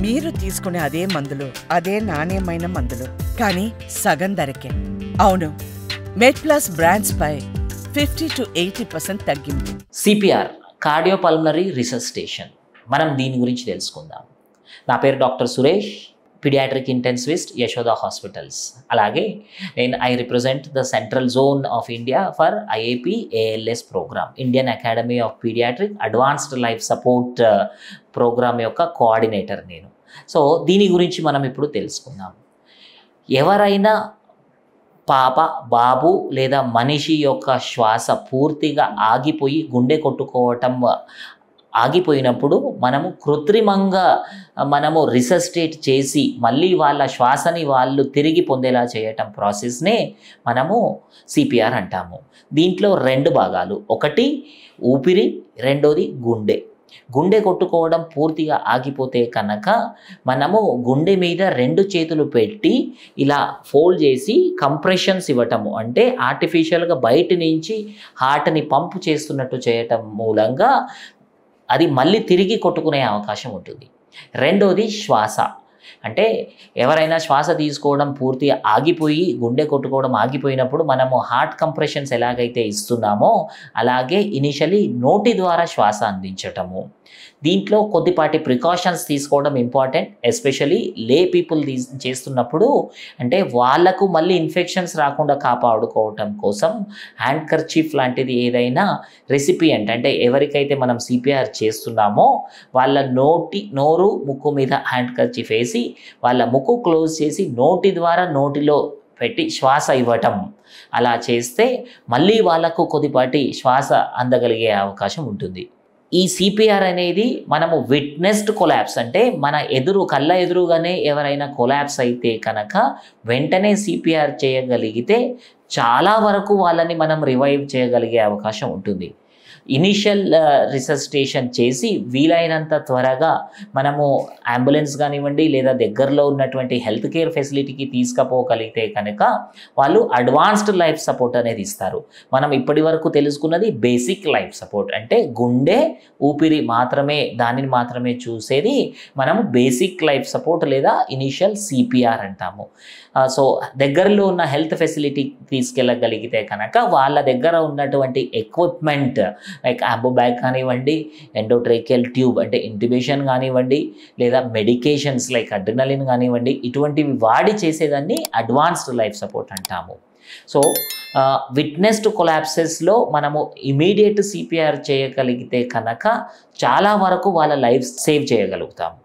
మీరు తీసుకునే అదే మందులు, అదే నాణ్యమైన మందులు, కానీ సగం ధరకే. అవును, మెడ్ప్లస్ బ్రాండ్స్ పై 50 to 80% తగ్గింపు. సిపిఆర్ కార్డియోపల్మనరీ రిససిటేషన్, మనం దీని గురించి తెలుసుకుందాం. నా పేరు doctor Suresh, paediatric intensivist, Yashoda hospitals. అలాగే I represent the central zone of India for IAP ALS programme, Indian academy of paediatric advanced life support programme యొక్క కోఆర్డినేటర్ నేను. సో దీని గురించి మనం ఇప్పుడు తెలుసుకుందాం. ఎవరైనా పాప, బాబు లేదా మనిషి యొక్క శ్వాస పూర్తిగా ఆగిపోయి గుండె కొట్టుకోవటం ఆగిపోయినప్పుడు మనము కృత్రిమంగా రిససిటేట్ చేసి మళ్ళీ వాళ్ళ శ్వాసని వాళ్ళు తిరిగి పొందేలా చేయటం ప్రాసెస్నే మనము సిపిఆర్ అంటాము. దీంట్లో రెండు భాగాలు, ఒకటి ఊపిరి, రెండోది గుండె. గుండె కొట్టుకోవడం పూర్తిగా ఆగిపోతే కనుక మనము గుండె మీద రెండు చేతులు పెట్టి ఇలా ఫోల్డ్ చేసి కంప్రెషన్స్ ఇవ్వటము, అంటే ఆర్టిఫిషియల్గా బయట నుంచి హార్ట్ని పంపు చేస్తున్నట్టు చేయటం మూలంగా అది మళ్ళీ తిరిగి కొట్టుకునే అవకాశం ఉంటుంది. రెండోది శ్వాస, అంటే ఎవరైనా శ్వాస తీసుకోవడం పూర్తిగా ఆగిపోయి గుండె కొట్టుకోవడం ఆగిపోయినప్పుడు మనము హార్ట్ కంప్రెషన్స్ ఎలాగైతే ఇస్తున్నామో అలాగే ఇనిషియలీ నోటి ద్వారా శ్వాస అందించటము. దీంట్లో కొద్దిపాటి ప్రికాషన్స్ తీసుకోవడం ఇంపార్టెంట్, ఎస్పెషలీ లే పీపుల్ చేస్తున్నప్పుడు, అంటే వాళ్లకు మళ్ళీ ఇన్ఫెక్షన్స్ రాకుండా కాపాడుకోవటం కోసం హ్యాండ్ కర్చీఫ్ లాంటిది ఏదైనా రెసిపియంట్, అంటే ఎవరికైతే మనం సిపిఆర్ చేస్తున్నామో వాళ్ళ నోరు ముక్కు మీద హ్యాండ్ కర్చీఫ్ వేసి వాళ్ళ ముక్కు క్లోజ్ చేసి నోటి ద్వారా నోటిలో పెట్టి శ్వాస ఇవ్వటం, అలా చేస్తే మళ్ళీ వాళ్ళకు కొద్దిపాటి శ్వాస అందగలిగే అవకాశం ఉంటుంది. ఈ సిపిఆర్ అనేది మనము విట్నెస్డ్ కొలాప్స్, అంటే మన కళ్ళ ఎదురుగానే ఎవరైనా కొలాప్స్ అయితే కనుక వెంటనే సిపిఆర్ చేయగలిగితే చాలా వరకు వాళ్ళని మనం రివైవ్ చేయగలిగే అవకాశం ఉంటుంది. ఇనిషియల్ రిససిటేషన్ చేసి వీలైనంత త్వరగా మనము అంబులెన్స్ కానివ్వండి లేదా దగ్గరలో ఉన్నటువంటి హెల్త్ కేర్ ఫెసిలిటీకి తీసుకుపోగలిగితే కనుక వాళ్ళు అడ్వాన్స్డ్ లైఫ్ సపోర్ట్ అనేది ఇస్తారు. మనం ఇప్పటి వరకు తెలుసుకున్నది బేసిక్ లైఫ్ సపోర్ట్, అంటే గుండె, ఊపిరి దానిని మాత్రమే చూసేది మనము బేసిక్ లైఫ్ సపోర్ట్ లేదా ఇనిషియల్ సిపిఆర్ అంటాము. సో దగ్గరలో ఉన్న హెల్త్ ఫెసిలిటీ తీసుకెళ్ళగలిగితే కనుక వాళ్ళ దగ్గర ఉన్నటువంటి ఎక్విప్మెంట్ లైక్ అంబో బ్యాగ్ కానివ్వండి, ఎండోట్రేకియల్ ట్యూబ్ అంటే ఇంటిబేషన్ కానివ్వండి, లేదా మెడికేషన్స్ లైక్ అడ్రినలిన్ కానివ్వండి, ఇటువంటివి వాడి చేసేదాన్ని అడ్వాన్స్డ్ లైఫ్ సపోర్ట్ అంటాము. సో విట్నెస్డ్ కొలాప్సెస్లో మనము ఇమీడియట్ సిపిఆర్ చేయగలిగితే కనుక చాలా వరకు వాళ్ళ లైఫ్ సేవ్ చేయగలుగుతాము.